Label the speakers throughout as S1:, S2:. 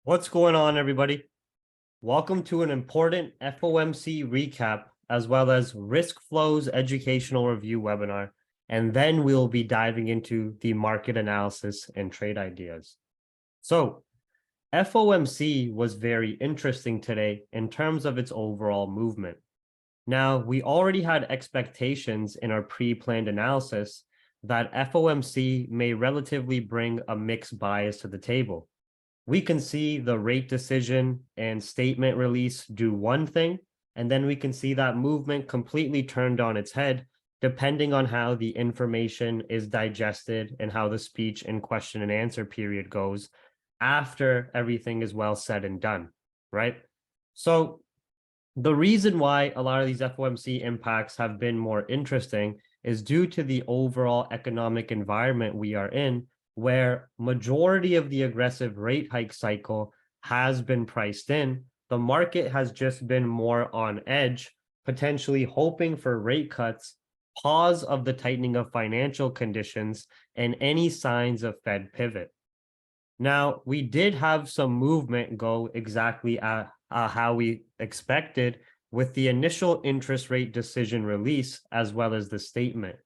S1: What's going on, everybody? Welcome to an important FOMC recap, as well as risk flows educational review webinar. And then we'll be diving into the market analysis and trade ideas. So FOMC was very interesting today in terms of its overall movement. Now, we already had expectations in our pre-planned analysis that FOMC may relatively bring a mixed bias to the table. We can see the rate decision and statement release do one thing, and then we can see that movement completely turned on its head, depending on how the information is digested and how the speech and question and answer period goes after everything is well said and done, right? So the reason why a lot of these FOMC impacts have been more interesting is due to the overall economic environment we are in, where majority of the aggressive rate hike cycle has been priced in. The market has just been more on edge, potentially hoping for rate cuts, pause of the tightening of financial conditions, and any signs of Fed pivot. Now, we did have some movement go exactly how we expected with the initial interest rate decision release, as well as the statement.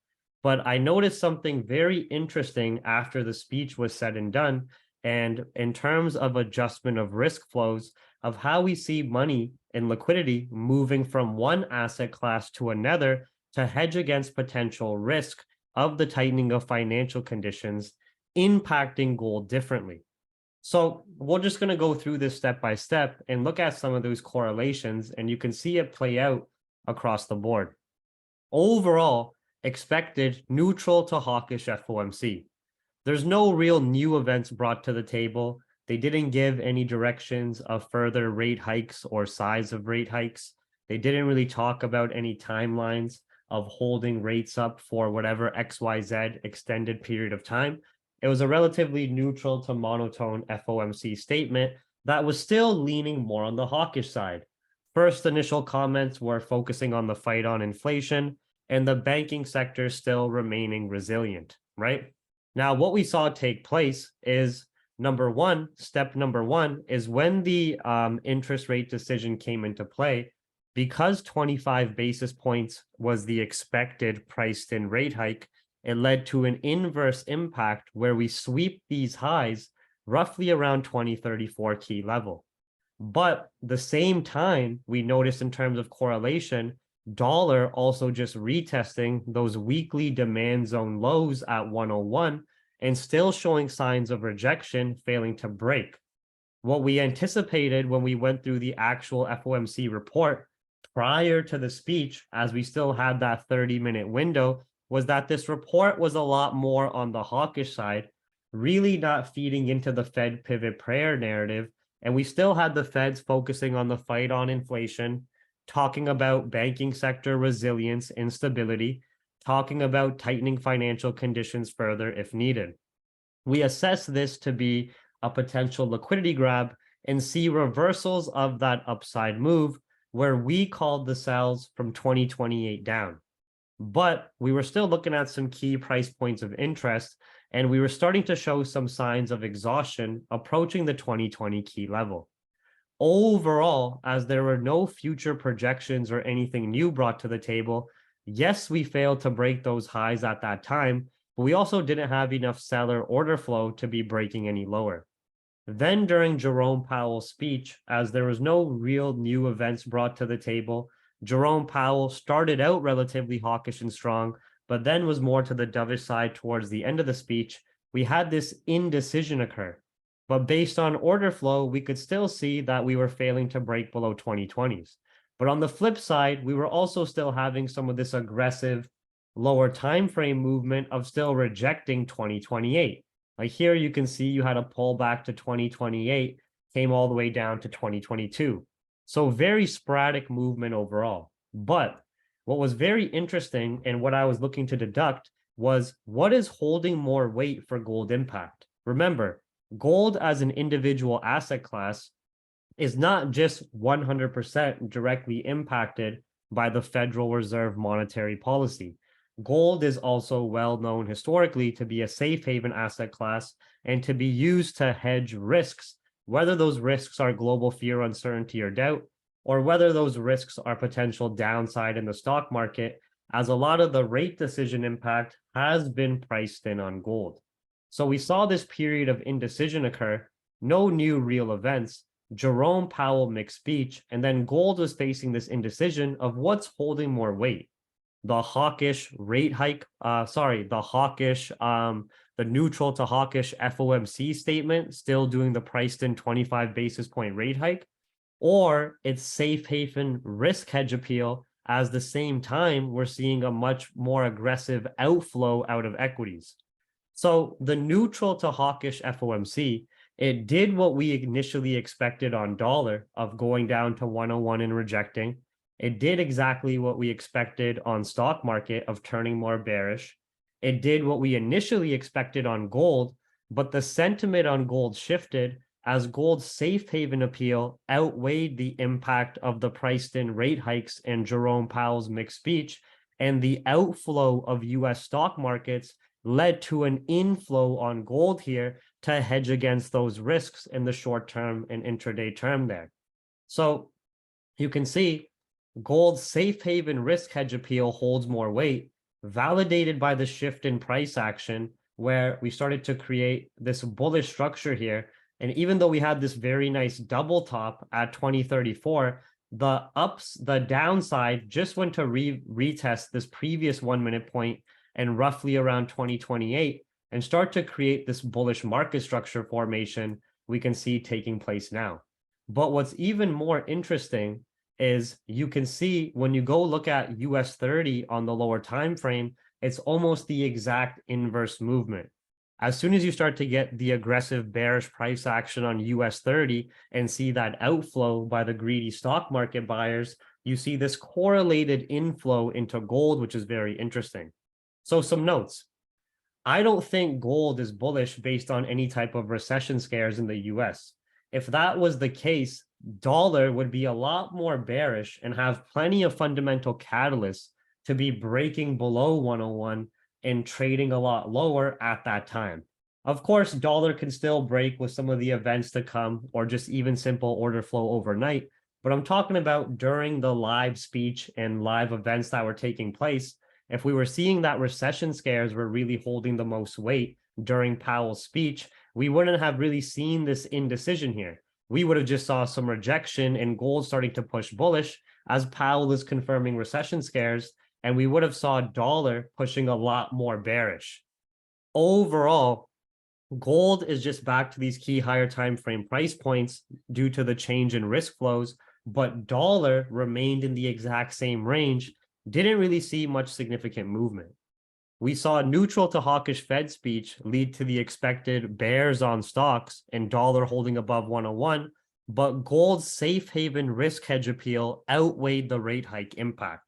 S1: But I noticed something very interesting after the speech was said and done, and in terms of adjustment of risk flows, of how we see money and liquidity moving from one asset class to another to hedge against potential risk of the tightening of financial conditions impacting gold differently. So we're just going to go through this step by step and look at some of those correlations, and you can see it play out across the board. Overall, expected neutral to hawkish FOMC. There's no real new events brought to the table. They didn't give any directions of further rate hikes or size of rate hikes. They didn't really talk about any timelines of holding rates up for whatever XYZ extended period of time. It was a relatively neutral to monotone FOMC statement that was still leaning more on the hawkish side. First initial comments were focusing on the fight on inflation and the banking sector still remaining resilient, right? Now, what we saw take place is step number one is when the interest rate decision came into play, because 25 basis points was the expected priced in rate hike, it led to an inverse impact where we sweep these highs roughly around 2034 key level. But the same time, we noticed in terms of correlation, dollar also just retesting those weekly demand zone lows at 101 and still showing signs of rejection, failing to break. What we anticipated when we went through the actual FOMC report prior to the speech, as we still had that 30-minute window, was that this report was a lot more on the hawkish side, really not feeding into the Fed pivot prayer narrative. And we still had the Feds focusing on the fight on inflation, talking about banking sector resilience and stability, talking about tightening financial conditions further if needed. We assess this to be a potential liquidity grab and see reversals of that upside move where we called the sells from 2028 down. But we were still looking at some key price points of interest, and we were starting to show some signs of exhaustion approaching the 2020 key level. Overall, as there were no future projections or anything new brought to the table, yes, we failed to break those highs at that time, but we also didn't have enough seller order flow to be breaking any lower. Then during Jerome Powell's speech, as there was no real new events brought to the table, Jerome Powell started out relatively hawkish and strong, but then was more to the dovish side towards the end of the speech. We had this indecision occur. But based on order flow, we could still see that we were failing to break below 2020s. But on the flip side, we were also still having some of this aggressive lower time frame movement of still rejecting 2028. Like here, you can see you had a pullback to 2028, came all the way down to 2022. So very sporadic movement overall. But what was very interesting and what I was looking to deduct was what is holding more weight for gold impact. Remember, gold as an individual asset class is not just 100% directly impacted by the Federal Reserve monetary policy. Gold is also well known historically to be a safe haven asset class and to be used to hedge risks whether those risks are global fear, uncertainty, or doubt, or whether those risks are potential downside in the stock market, as a lot of the rate decision impact has been priced in on gold. So we saw this period of indecision occur, no new real events, Jerome Powell mixed speech, and then gold was facing this indecision of what's holding more weight. The hawkish rate hike, the neutral to hawkish FOMC statement, still doing the priced in 25 basis point rate hike, or its safe haven risk hedge appeal. As the same time, we're seeing a much more aggressive outflow out of equities. So the neutral to hawkish FOMC, it did what we initially expected on dollar of going down to 101 and rejecting. It did exactly what we expected on stock market of turning more bearish. It did what we initially expected on gold, but the sentiment on gold shifted as gold's safe haven appeal outweighed the impact of the priced in rate hikes and Jerome Powell's mixed speech, and the outflow of US stock markets led to an inflow on gold here to hedge against those risks in the short term and intraday term there. So you can see gold's safe haven risk hedge appeal holds more weight, validated by the shift in price action, where we started to create this bullish structure here. And even though we had this very nice double top at 2034, the downside just went to retest this previous 1 minute point and roughly around 2028 and start to create this bullish market structure formation we can see taking place now. But what's even more interesting is you can see when you go look at US 30 on the lower time frame, it's almost the exact inverse movement. As soon as you start to get the aggressive bearish price action on US 30 and see that outflow by the greedy stock market buyers, you see this correlated inflow into gold, which is very interesting. So some notes. I don't think gold is bullish based on any type of recession scares in the US. If that was the case, dollar would be a lot more bearish and have plenty of fundamental catalysts to be breaking below 101 and trading a lot lower at that time. Of course, dollar can still break with some of the events to come or just even simple order flow overnight. But I'm talking about during the live speech and live events that were taking place. If we were seeing that recession scares were really holding the most weight during Powell's speech, we wouldn't have really seen this indecision here. We would have just saw some rejection and gold starting to push bullish as Powell is confirming recession scares, and we would have saw dollar pushing a lot more bearish. Overall, gold is just back to these key higher time frame price points due to the change in risk flows, but dollar remained in the exact same range, didn't really see much significant movement. We saw neutral to hawkish Fed speech lead to the expected bears on stocks and dollar holding above 101, but gold's safe haven risk hedge appeal outweighed the rate hike impact.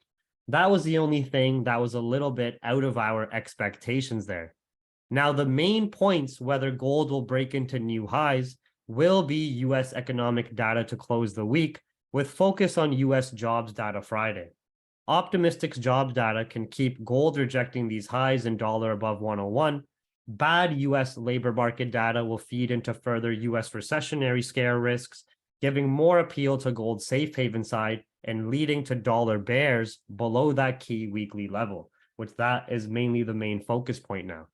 S1: That was the only thing that was a little bit out of our expectations there. Now, the main points whether gold will break into new highs will be US economic data to close the week, with focus on US jobs data Friday. Optimistic jobs data can keep gold rejecting these highs and dollar above 101. Bad US labor market data will feed into further US recessionary scare risks, giving more appeal to gold's safe haven side and leading to dollar bears below that key weekly level, which that is mainly the main focus point now.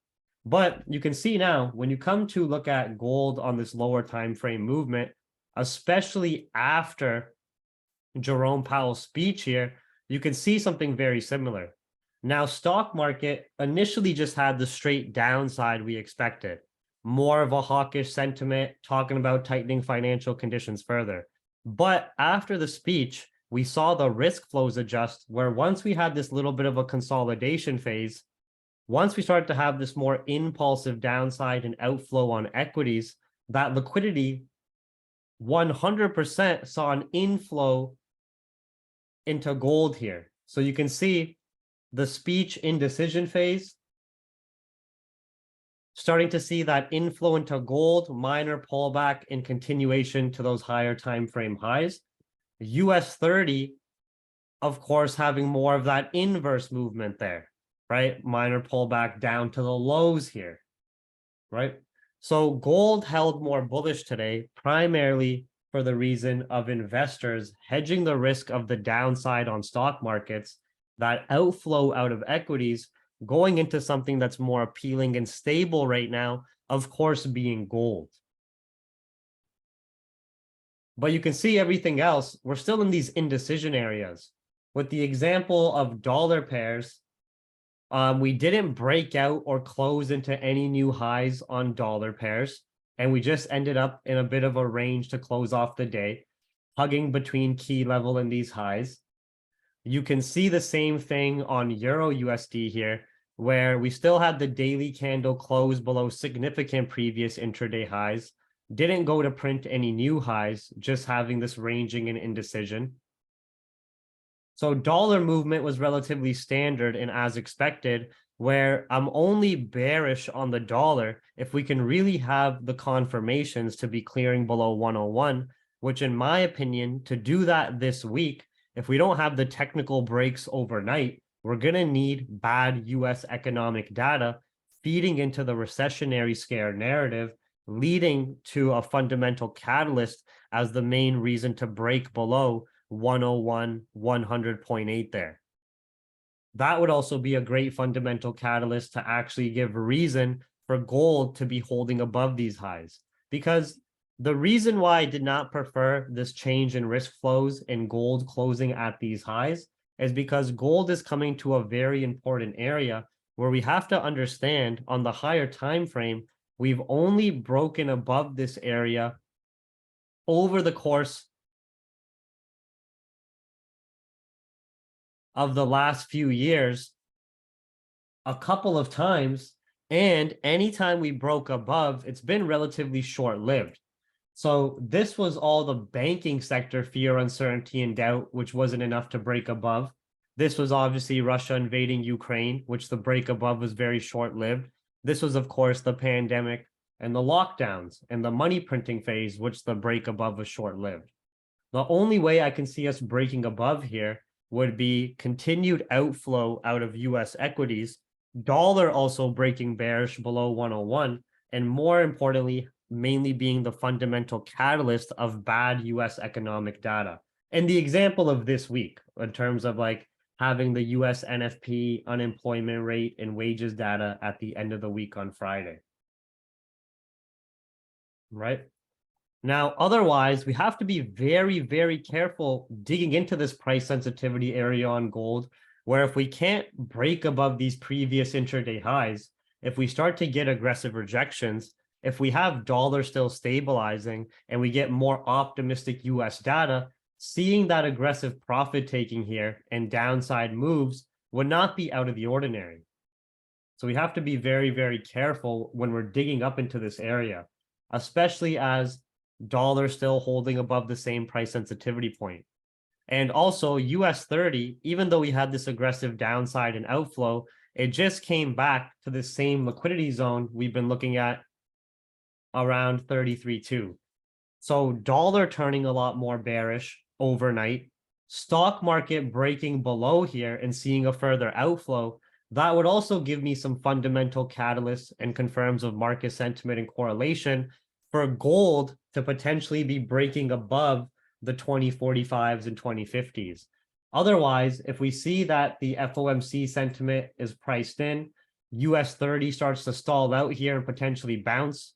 S1: But you can see now when you come to look at gold on this lower time frame movement, especially after Jerome Powell's speech here, you can see something very similar. Now, stock market initially just had the straight downside we expected, more of a hawkish sentiment, talking about tightening financial conditions further. But after the speech, we saw the risk flows adjust, where once we had this little bit of a consolidation phase, once we started to have this more impulsive downside and outflow on equities, that liquidity 100% saw an inflow into gold here. So you can see the speech indecision phase, starting to see that inflow into gold, minor pullback in continuation to those higher time frame highs. US 30, of course, having more of that inverse movement there, right? Minor pullback down to the lows here, right? So gold held more bullish today, primarily for the reason of investors hedging the risk of the downside on stock markets, that outflow out of equities, going into something that's more appealing and stable right now, of course, being gold. But you can see everything else, we're still in these indecision areas. With the example of dollar pairs, we didn't break out or close into any new highs on dollar pairs, and we just ended up in a bit of a range to close off the day, hugging between key level and these highs. You can see the same thing on Euro USD here, where we still had the daily candle close below significant previous intraday highs, didn't go to print any new highs, just having this ranging and indecision. So dollar movement was relatively standard and as expected, where I'm only bearish on the dollar if we can really have the confirmations to be clearing below 101, which in my opinion, to do that this week, if we don't have the technical breaks overnight, we're going to need bad US economic data feeding into the recessionary scare narrative, leading to a fundamental catalyst as the main reason to break below 101, 100.8 there. That would also be a great fundamental catalyst to actually give reason for gold to be holding above these highs. Because the reason why I did not prefer this change in risk flows and gold closing at these highs is because gold is coming to a very important area where we have to understand on the higher time frame, we've only broken above this area over the course of the last few years a couple of times, and anytime we broke above, it's been relatively short-lived. So this was all the banking sector fear, uncertainty, and doubt, which wasn't enough to break above. This was obviously Russia invading Ukraine, which the break above was very short-lived. This was, of course, the pandemic and the lockdowns and the money printing phase, which the break above was short-lived. The only way I can see us breaking above here would be continued outflow out of US equities, dollar also breaking bearish below 101, and more importantly, mainly being the fundamental catalyst of bad US economic data. And the example of this week, in terms of like having the US NFP unemployment rate and wages data at the end of the week on Friday. Right? Now, otherwise, we have to be very, very careful digging into this price sensitivity area on gold, where if we can't break above these previous intraday highs, if we start to get aggressive rejections, if we have dollar still stabilizing and we get more optimistic US data, seeing that aggressive profit taking here and downside moves would not be out of the ordinary. So we have to be very, very careful when we're digging up into this area, especially as dollar still holding above the same price sensitivity point. And also US 30, even though we had this aggressive downside and outflow, it just came back to the same liquidity zone we've been looking at around 33.2. So dollar turning a lot more bearish overnight, stock market breaking below here and seeing a further outflow, that would also give me some fundamental catalysts and confirms of market sentiment and correlation for gold to potentially be breaking above the 2045s and 2050s. Otherwise, if we see that the FOMC sentiment is priced in, US 30 starts to stall out here and potentially bounce,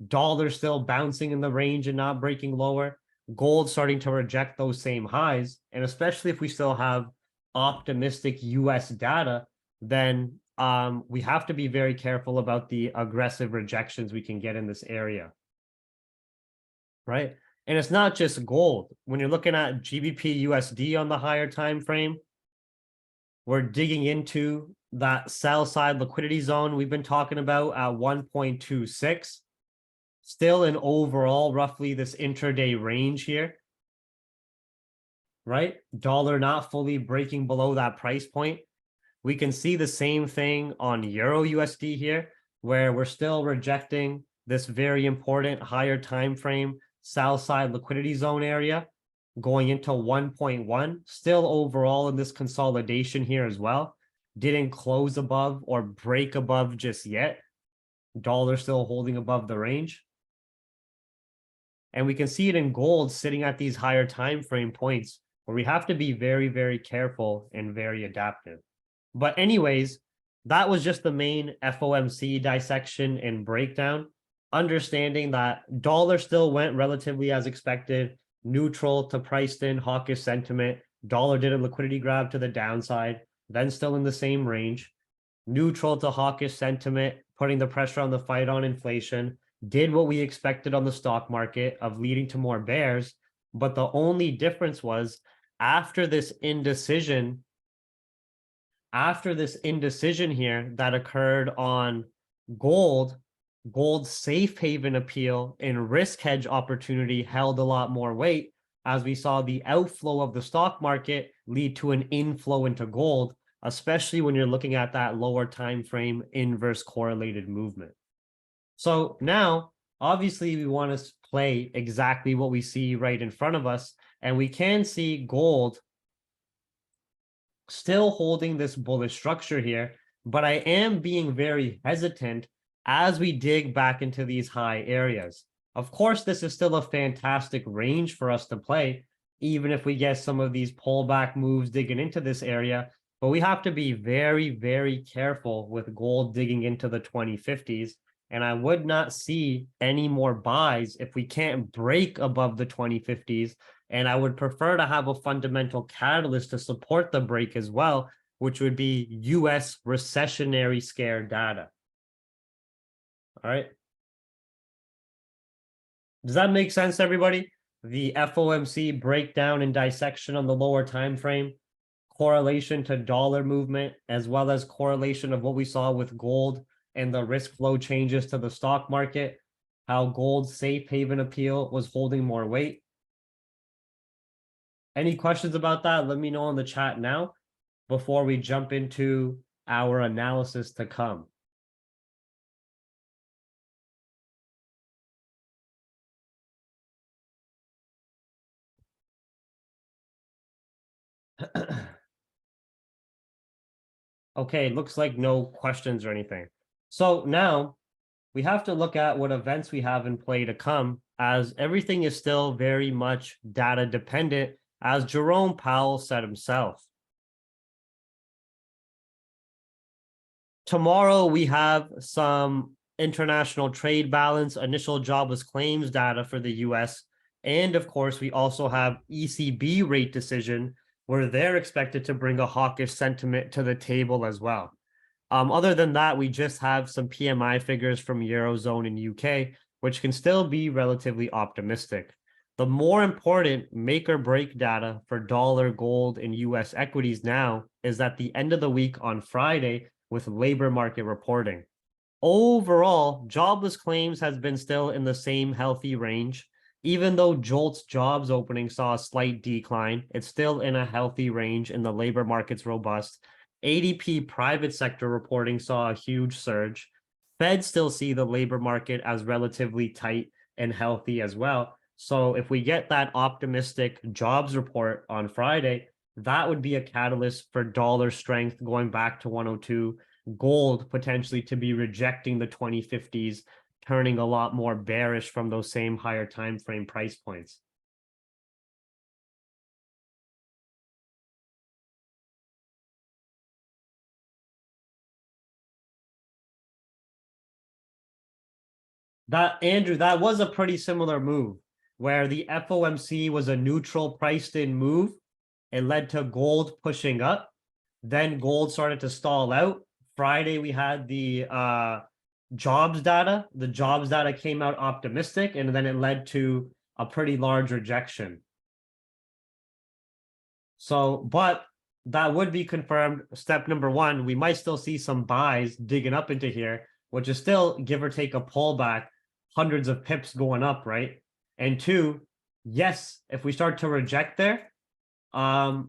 S1: dollar still bouncing in the range and not breaking lower, gold starting to reject those same highs, and especially if we still have optimistic US data, then we have to be very careful about the aggressive rejections we can get in this area. Right? And it's not just gold. When you're looking at GBP USD on the higher time frame, we're digging into that sell side liquidity zone we've been talking about at 1.26. Still in overall roughly this intraday range here. Right? Dollar not fully breaking below that price point. We can see the same thing on Euro USD here, where we're still rejecting this very important higher time frame sell side liquidity zone area going into 1.1, still overall in this consolidation here as well. Didn't close above or break above just yet. Dollar still holding above the range. And we can see it in gold sitting at these higher time frame points where we have to be very, very careful and very adaptive. But anyways, that was just the main FOMC dissection and breakdown, understanding that dollar still went relatively as expected, neutral to priced in hawkish sentiment. Dollar did a liquidity grab to the downside, then still in the same range. Neutral to hawkish sentiment, putting the pressure on the fight on inflation, did what we expected on the stock market of leading to more bears. But the only difference was after this indecision here that occurred on gold, gold's safe haven appeal and risk hedge opportunity held a lot more weight, as we saw the outflow of the stock market lead to an inflow into gold, especially when you're looking at that lower time frame inverse correlated movement. So now, obviously, we want to play exactly what we see right in front of us, and we can see gold still holding this bullish structure here, but I am being very hesitant as we dig back into these high areas. Of course, this is still a fantastic range for us to play, even if we get some of these pullback moves digging into this area, but we have to be very, very careful with gold digging into the 2050s. And I would not see any more buys if we can't break above the 2050s. And I would prefer to have a fundamental catalyst to support the break as well, which would be US recessionary scare data. All right. Does that make sense, everybody? The FOMC breakdown and dissection on the lower time frame, correlation to dollar movement, as well as correlation of what we saw with gold and the risk flow changes to the stock market, how gold's safe haven appeal was holding more weight. Any questions about that? Let me know in the chat now before we jump into our analysis to come. Okay, looks like no questions or anything. So now we have to look at what events we have in play to come, as everything is still very much data dependent, as Jerome Powell said himself. Tomorrow we have some international trade balance, initial jobless claims data for the US. And of course, we also have ECB rate decision, where they're expected to bring a hawkish sentiment to the table as well. Other than that, we just have some PMI figures from Eurozone and UK, which can still be relatively optimistic. The more important make or break data for dollar, gold, and US equities now is at the end of the week on Friday with labor market reporting. Overall, jobless claims has been still in the same healthy range. Even though JOLTS jobs opening saw a slight decline, it's still in a healthy range and the labor market's robust. ADP private sector reporting saw a huge surge. Fed still see the labor market as relatively tight and healthy as well. So if we get that optimistic jobs report on Friday, that would be a catalyst for dollar strength going back to 102, gold potentially to be rejecting the 2050s, turning a lot more bearish from those same higher time frame price points. Andrew, that was a pretty similar move where the FOMC was a neutral priced in move. It led to gold pushing up. Then gold started to stall out. Friday, we had the jobs data. The jobs data came out optimistic, and then it led to a pretty large rejection. So, but that would be confirmed. Step number one, we might still see some buys digging up into here, which is still give or take a pullback, hundreds of pips going up, right? And two, yes, if we start to reject there, and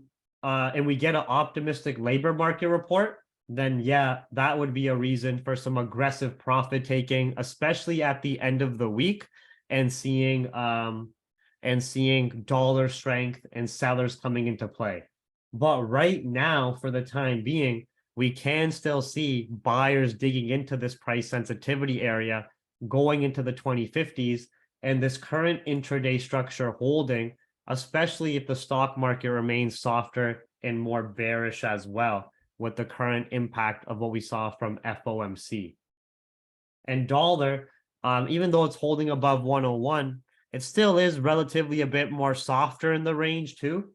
S1: we get an optimistic labor market report, then yeah, that would be a reason for some aggressive profit taking, especially at the end of the week, and seeing dollar strength and sellers coming into play. But right now, for the time being, we can still see buyers digging into this price sensitivity area going into the 2050s, and this current intraday structure holding, especially if the stock market remains softer and more bearish as well, with the current impact of what we saw from FOMC. And dollar, even though it's holding above 101, it still is relatively a bit more softer in the range too.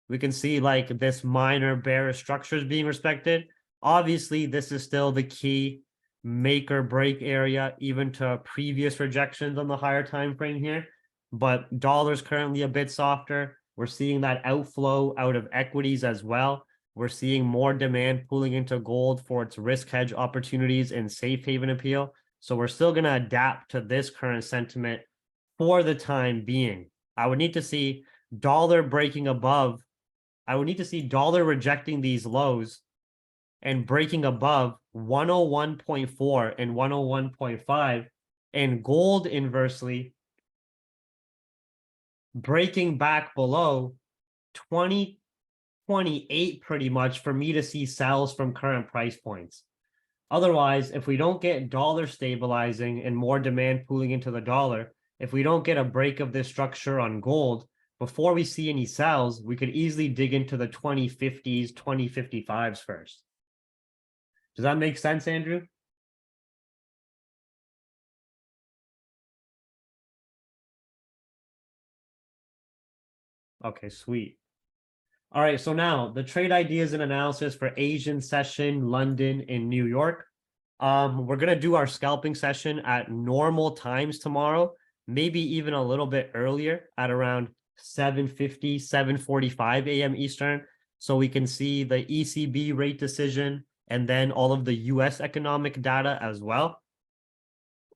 S1: We can see like this minor bearish structures being respected. Obviously, this is still the key make or break area, even to previous rejections on the higher time frame here. But dollar's currently a bit softer. We're seeing that outflow out of equities as well. We're seeing more demand pulling into gold for its risk hedge opportunities and safe haven appeal. So we're still going to adapt to this current sentiment for the time being. I would need to see dollar breaking above. I would need to see dollar rejecting these lows and breaking above 101.4 and 101.5, and gold inversely breaking back below 2028 pretty much for me to see sells from current price points. Otherwise, if we don't get dollar stabilizing and more demand pooling into the dollar, if we don't get a break of this structure on gold, before we see any sells, we could easily dig into the 2050s, 2055s first. Does that make sense, Andrew? Okay, sweet. All right, so now the trade ideas and analysis for Asian session, London, and New York. We're gonna do our scalping session at normal times tomorrow, maybe even a little bit earlier at around 7:50, 7:45 a.m. Eastern, so we can see the ECB rate decision and then all of the US economic data as well.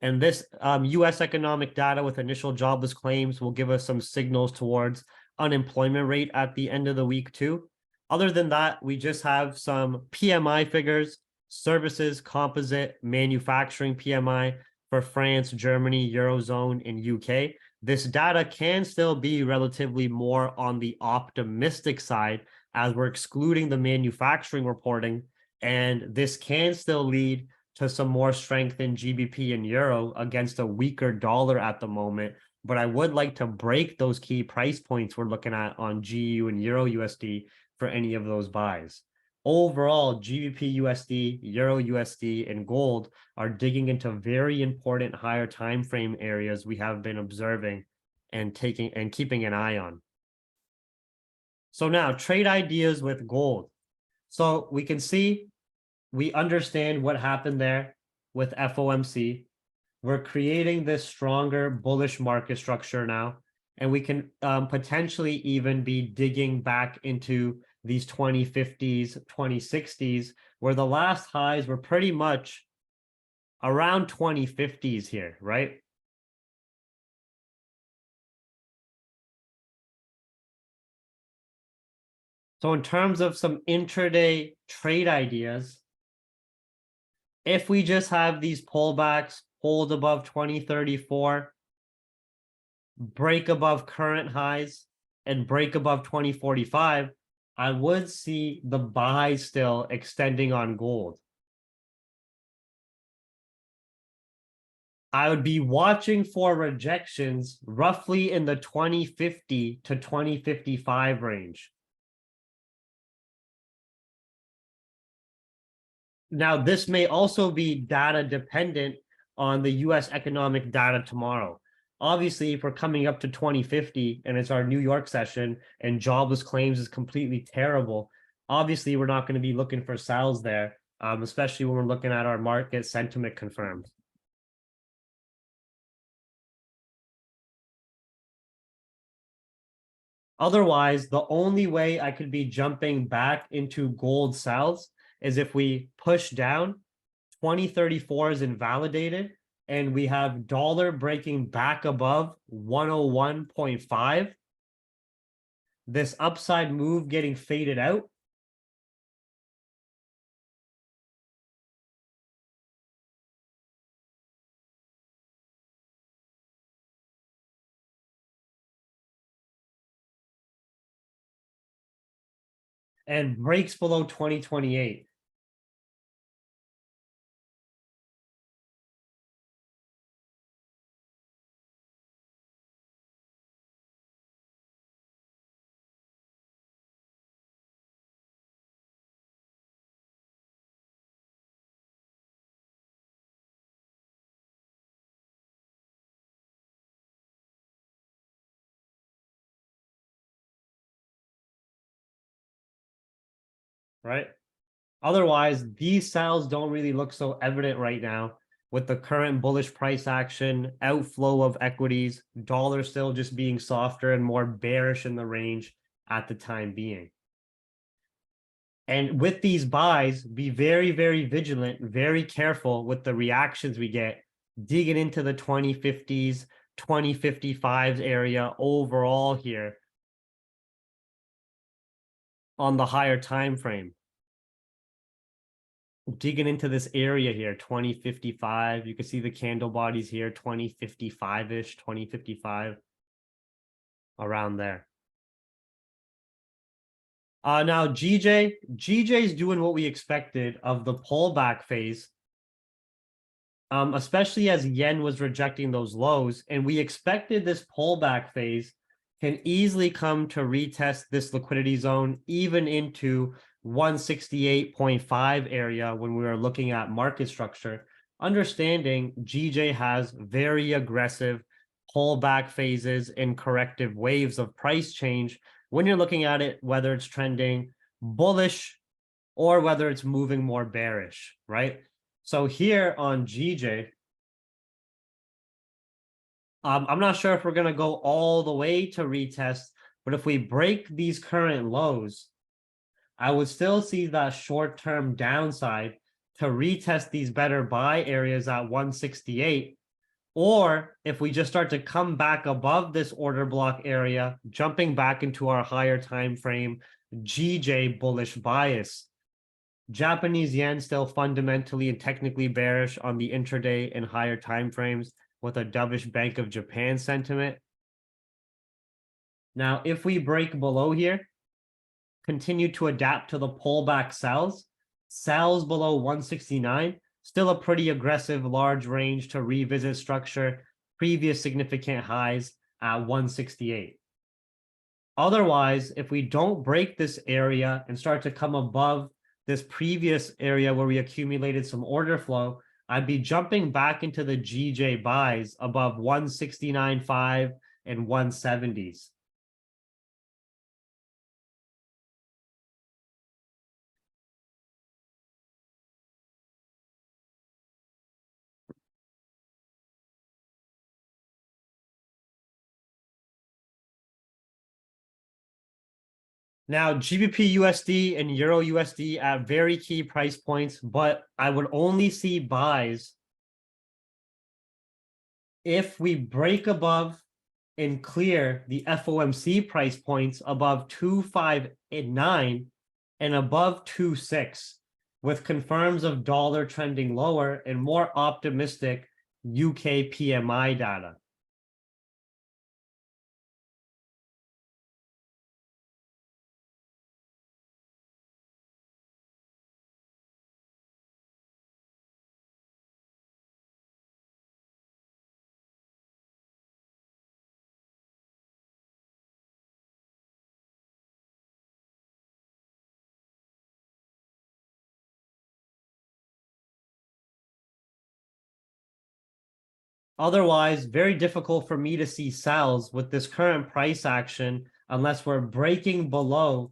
S1: And this US economic data with initial jobless claims will give us some signals towards unemployment rate at the end of the week too. Other than that, we just have some PMI figures, services, composite, manufacturing PMI for France, Germany, Eurozone, and UK. This data can still be relatively more on the optimistic side as we're excluding the manufacturing reporting, and this can still lead to some more strength in GBP and euro against a weaker dollar at the moment. But I would like to break those key price points we're looking at on GU and Euro USD for any of those buys. Overall, GBP USD, Euro USD, and gold are digging into very important higher time frame areas we have been observing and keeping an eye on. So now trade ideas with gold. So we can see we understand what happened there with FOMC. We're creating this stronger bullish market structure now, and we can potentially even be digging back into these 2050s, 2060s, where the last highs were pretty much around 2050s here, right? So in terms of some intraday trade ideas, if we just have these pullbacks, hold above 2034, break above current highs, and break above 2045, I would see the buy still extending on gold. I would be watching for rejections roughly in the 2050 to 2055 range. Now, this may also be data dependent on the US economic data tomorrow. Obviously, if we're coming up to 2050 and it's our New York session and jobless claims is completely terrible, obviously we're not going to be looking for sells there, especially when we're looking at our market sentiment confirmed. Otherwise, the only way I could be jumping back into gold sells is if we push down, 2034 is invalidated, and we have dollar breaking back above 101.5. This upside move getting faded out. and breaks below 2028. Right? Otherwise, these sells don't really look so evident right now with the current bullish price action, outflow of equities, dollar still just being softer and more bearish in the range at the time being. And with these buys, be very, very vigilant, very careful with the reactions we get, digging into the 2050s, 2055s area overall here on the higher time frame. Digging into this area here, 2055. You can see the candle bodies here, 2055-ish, 2055, around there. Now GJ's doing what we expected of the pullback phase, especially as yen was rejecting those lows, and we expected this pullback phase can easily come to retest this liquidity zone even into 168.5 area when we were looking at market structure, understanding GJ has very aggressive pullback phases and corrective waves of price change when you're looking at it, whether it's trending bullish or whether it's moving more bearish, right? So here on GJ, I'm not sure if we're going to go all the way to retest, but if we break these current lows, I would still see that short-term downside to retest these better buy areas at 168. Or if we just start to come back above this order block area, jumping back into our higher time frame GJ bullish bias. Japanese yen still fundamentally and technically bearish on the intraday and higher time frames with a dovish Bank of Japan sentiment. Now, if we break below here, continue to adapt to the pullback sells below 169, still a pretty aggressive large range to revisit structure previous significant highs at 168. Otherwise, if we don't break this area and start to come above this previous area where we accumulated some order flow, I'd be jumping back into the GJ buys above 169.5 and 170s. Now, GBP USD and Euro USD at very key price points, but I would only see buys if we break above and clear the FOMC price points above 259 and above 26, with confirms of dollar trending lower and more optimistic UK PMI data. Otherwise, very difficult for me to see sells with this current price action unless we're breaking below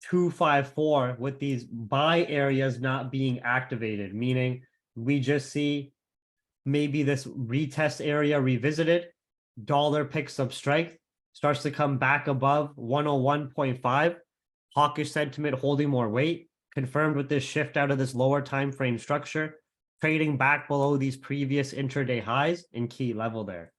S1: 254 with these buy areas not being activated, meaning we just see maybe this retest area revisited, dollar picks up strength, starts to come back above 101.5, hawkish sentiment holding more weight, confirmed with this shift out of this lower time frame structure, trading back below these previous intraday highs and key level there.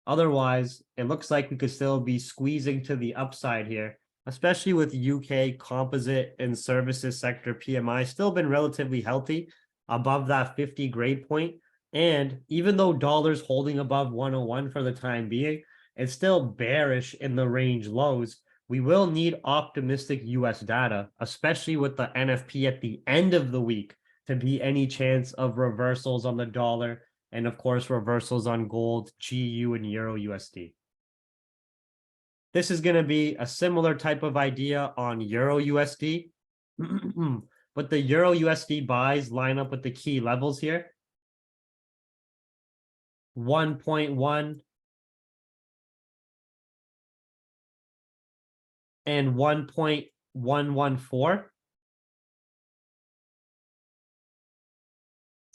S1: Otherwise, it looks like we could still be squeezing to the upside here, especially with UK composite and services sector PMI still been relatively healthy above that 50 grade point. And even though dollar's holding above 101 for the time being, it's still bearish in the range lows we will need optimistic US data, especially with the NFP at the end of the week, to be any chance of reversals on the dollar and, of course, reversals on gold, GU, and Euro USD. This is going to be a similar type of idea on Euro USD, but the Euro USD buys line up with the key levels here. 1.1 and 1.114.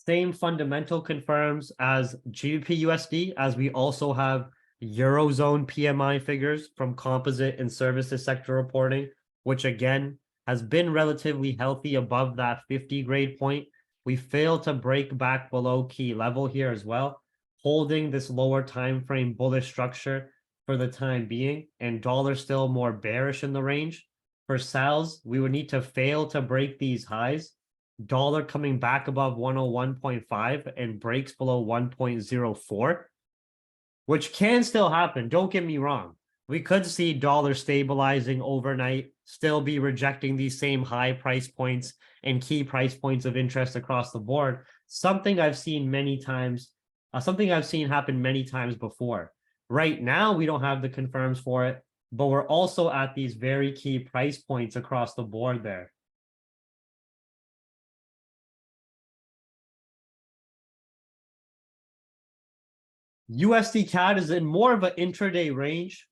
S1: Same fundamental confirms as GBP USD, as we also have Eurozone PMI figures from composite and services sector reporting, which again has been relatively healthy above that 50 grade point. We failed to break back below key level here as well, holding this lower time frame bullish structure for the time being, and dollar still more bearish in the range. For sales, we would need to fail to break these highs, dollar coming back above 101.5 and breaks below 1.04, which can still happen. Don't get me wrong. We could see dollar stabilizing overnight, still be rejecting these same high price points and key price points of interest across the board. Something I've seen many times, something I've seen happen many times before. Right now, we don't have the confirms for it, but we're also at these very key price points across the board there. USD CAD is in more of an intraday range.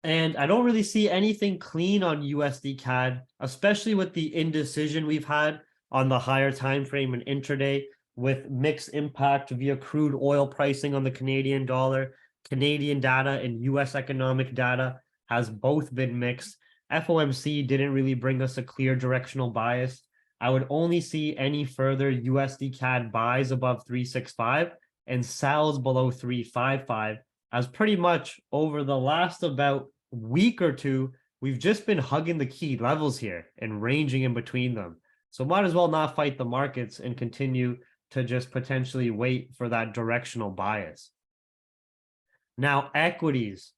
S1: And I don't really see anything clean on USD CAD, especially with the indecision we've had on the higher time frame and intraday, with mixed impact via crude oil pricing on the Canadian dollar. Canadian data and US economic data has both been mixed. FOMC didn't really bring us a clear directional bias. I would only see any further USD CAD buys above 365 and sells below 355, as pretty much over the last about week or two, we've just been hugging the key levels here and ranging in between them. So might as well not fight the markets and continue to just potentially wait for that directional bias. Now, equities.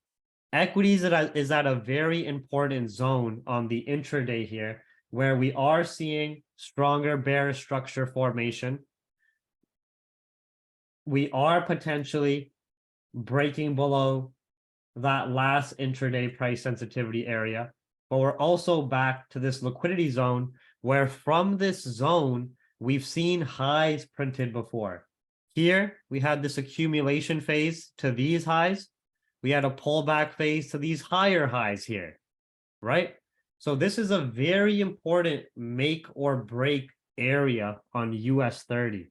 S1: Equities is at a very important zone on the intraday here, where we are seeing stronger bearish structure formation. We are potentially breaking below that last intraday price sensitivity area, but we're also back to this liquidity zone where from this zone, we've seen highs printed before. Here, we had this accumulation phase to these highs. We had a pullback phase to these higher highs here, right? So this is a very important make or break area on US 30.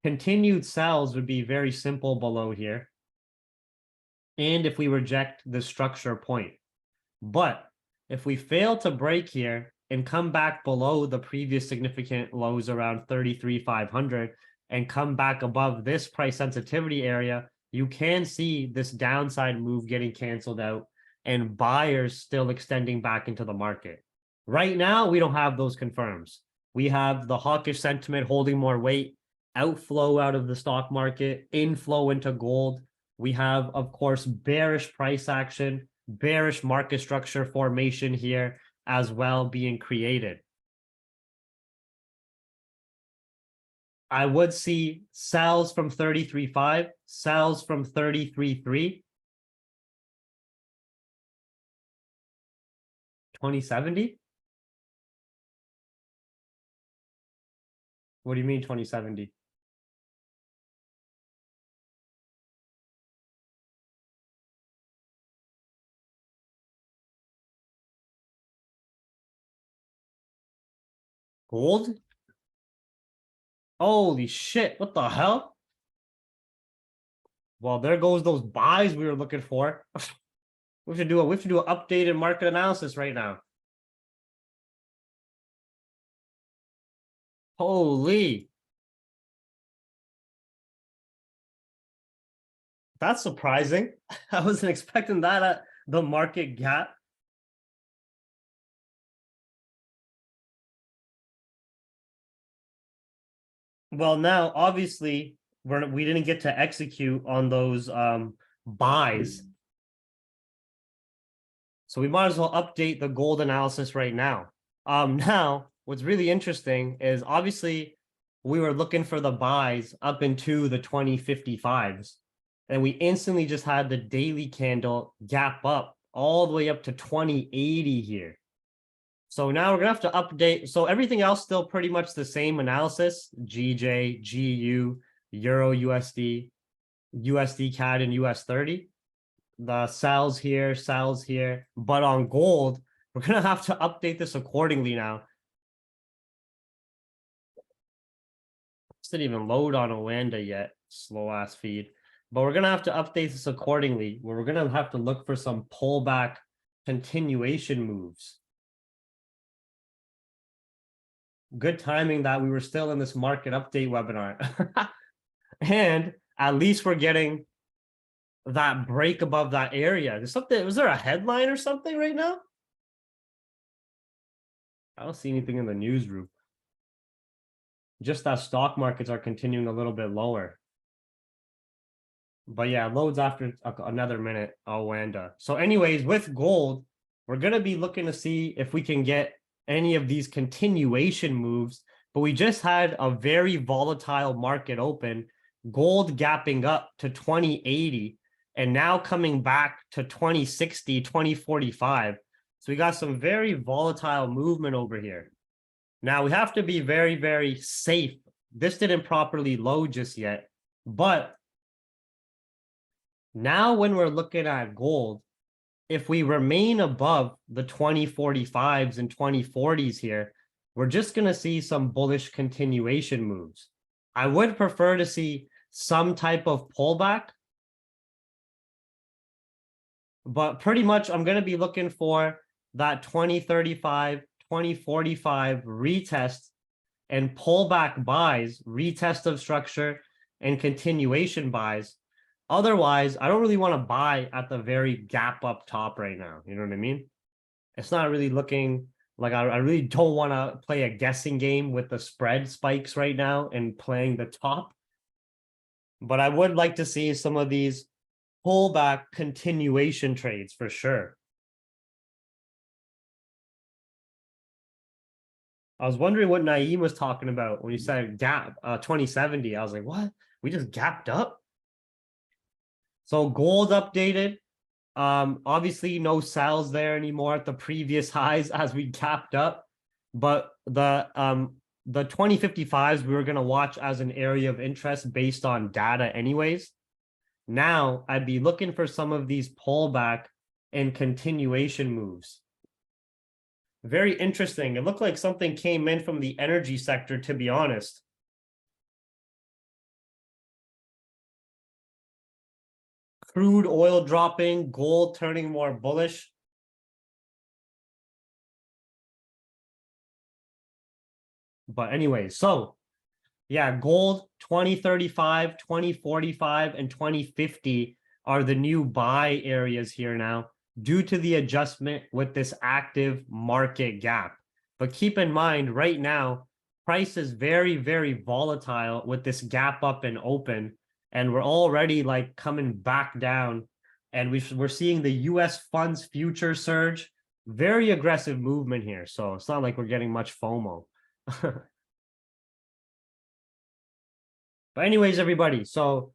S1: Continued sells would be very simple below here. And if we reject the structure point. But if we fail to break here and come back below the previous significant lows around 33,500 and come back above this price sensitivity area, you can see this downside move getting canceled out and buyers still extending back into the market. Right now, we don't have those confirms. We have the hawkish sentiment holding more weight, outflow out of the stock market, inflow into gold. We have, of course, bearish price action, bearish market structure formation here as well being created. I would see sells from 33.5, sells from 33.3. 2070? What do you mean 2070? Gold? Holy shit, what the hell? Well, there goes those buys we were looking for. We have to do an updated market analysis right now. Holy. That's surprising. I wasn't expecting that at the market gap. Well, now obviously we didn't get to execute on those buys. So we might as well update the gold analysis right now. Now, what's really interesting is obviously we were looking for the buys up into the 2055s, and we instantly just had the daily candle gap up all the way up to 2080 here. So now we're gonna have to update. So everything else still pretty much the same analysis: GJ, GU, Euro USD, USD CAD, and US 30. The sells here, but on gold, we're gonna have to update this accordingly now. This didn't even load on Oanda yet, slow ass feed. But we're gonna have to update this accordingly, where we're gonna have to look for some pullback continuation moves. Good timing that we were still in this market update webinar. And at least we're getting that break above that area. There's something, was there a headline or something right now? I don't see anything in the newsroom. Just that stock markets are continuing a little bit lower. But yeah, loads after another minute, Oanda. So anyways, with gold, we're going to be looking to see if we can get any of these continuation moves, but we just had a very volatile market open, gold gapping up to 2080 and now coming back to 2060, 2045. So we got some very volatile movement over here. Now we have to be very, very safe. This didn't properly load just yet, but now when we're looking at gold, if we remain above the 2045s and 2040s here, we're just going to see some bullish continuation moves. I would prefer to see some type of pullback, but pretty much I'm going to be looking for that 2035, 2045 retest and pullback buys, retest of structure and continuation buys. Otherwise, I don't really want to buy at the very gap up top right now. You know what I mean? It's not really looking like I really don't want to play a guessing game with the spread spikes right now and playing the top. But I would like to see some of these pullback continuation trades for sure. I was wondering what Naeem was talking about when he said gap 2070. I was like, what? We just gapped up? So gold updated. Obviously no sells there anymore at the previous highs as we gapped up, but the 2055s we were going to watch as an area of interest based on data anyways. Now I'd be looking for some of these pullback and continuation moves. Very interesting. It looked like something came in from the energy sector, to be honest. Crude oil dropping, gold turning more bullish. But anyway, so yeah, gold 2035, 2045, and 2050 are the new buy areas here now due to the adjustment with this active market gap. But keep in mind right now, price is very, very volatile with this gap up and open. And we're already like coming back down, and we're seeing the US funds future surge. Very aggressive movement here. So it's not like we're getting much FOMO. But anyways, everybody, so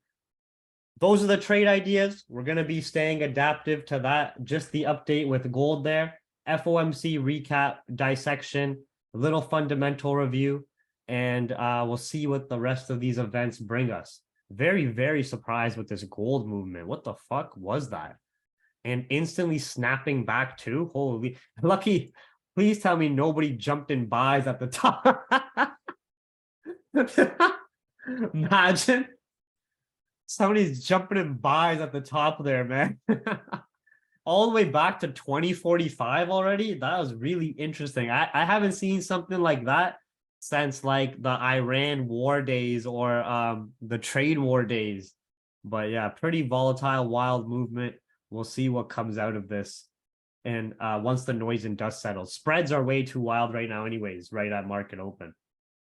S1: those are the trade ideas. We're going to be staying adaptive to that. Just the update with gold there. FOMC recap, dissection, a little fundamental review, and we'll see what the rest of these events bring us. Very, very surprised with this gold movement. What the fuck was that? And instantly snapping back too. Holy, lucky. Please tell me nobody jumped in buys at the top. Imagine somebody's jumping in buys at the top there, man. All the way back to 2045 already. That was really interesting. I haven't seen something like that since like the Iran war days or the trade war days. But yeah, pretty volatile, wild movement. We'll see what comes out of this. And once the noise and dust settles, spreads are way too wild right now anyways, right at market open.